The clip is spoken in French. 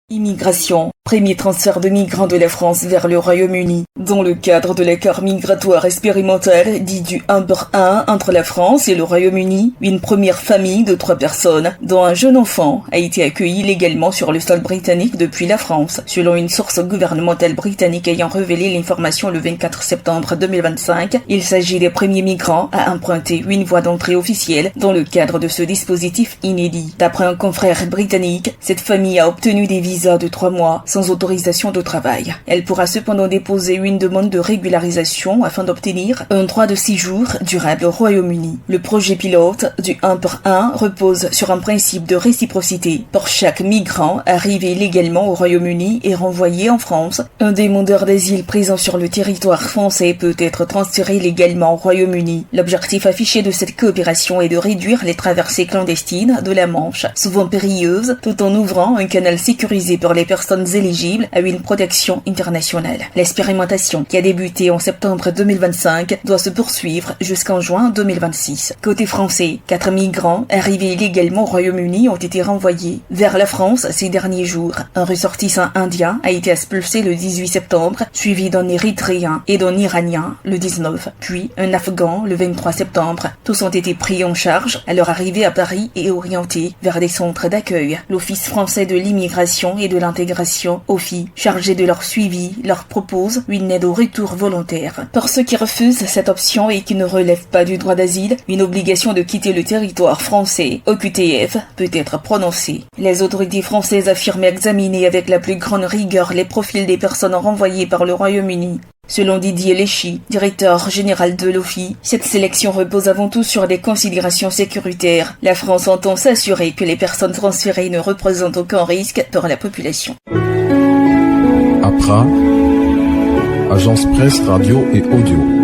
Immigration. Premier transfert de migrants de la France vers le Royaume-Uni. Dans le cadre de l'accord migratoire expérimental dit du 1 pour 1 entre la France et le Royaume-Uni, une première famille de 3 personnes, dont un jeune enfant, a été accueillie légalement sur le sol britannique depuis la France, selon une source gouvernementale britannique ayant révélé l'information le 24 septembre 2025. Il s'agit des premiers migrants à emprunter une voie d'entrée officielle dans le cadre de ce dispositif inédit. D'après un confrère britannique, cette famille a obtenu des visas de 3 mois sans autorisation de travail. Elle pourra cependant déposer une demande de régularisation afin d'obtenir un droit de séjour durable au Royaume-Uni. Le projet pilote du 1 pour 1 repose sur un principe de réciprocité. Pour chaque migrant arrivé légalement au Royaume-Uni et renvoyé en France, un demandeur d'asile présent sur le territoire français peut être transféré légalement au Royaume-Uni. L'objectif affiché de cette coopération est de réduire les traversées clandestines de la Manche, souvent périlleuses, tout en ouvrant un canal sécurisé pour les personnes éligibles à une protection internationale. L'expérimentation, qui a débuté en septembre 2025, doit se poursuivre jusqu'en juin 2026. Côté français, 4 migrants arrivés illégalement au Royaume-Uni ont été renvoyés vers la France ces derniers jours. Un ressortissant indien a été expulsé le 18 septembre, suivi d'un Érythréen et d'un Iranien le 19, puis un Afghan le 23 septembre. Tous ont été pris en charge à leur arrivée à Paris et orientés vers des centres d'accueil. L'Office français de l'immigration et de l'intégration, OFII, chargé de leur suivi, leur propose une aide au retour volontaire. Pour ceux qui refusent cette option et qui ne relèvent pas du droit d'asile, une obligation de quitter le territoire français, OQTF, peut être prononcée. Les autorités françaises affirment examiner avec la plus grande rigueur les profils des personnes renvoyées par le Royaume-Uni. Selon Didier Léchy, directeur général de l'OFII, cette sélection repose avant tout sur des considérations sécuritaires. La France entend s'assurer que les personnes transférées ne représentent aucun risque pour la population. APRA, Agence Presse, Radio et Audio.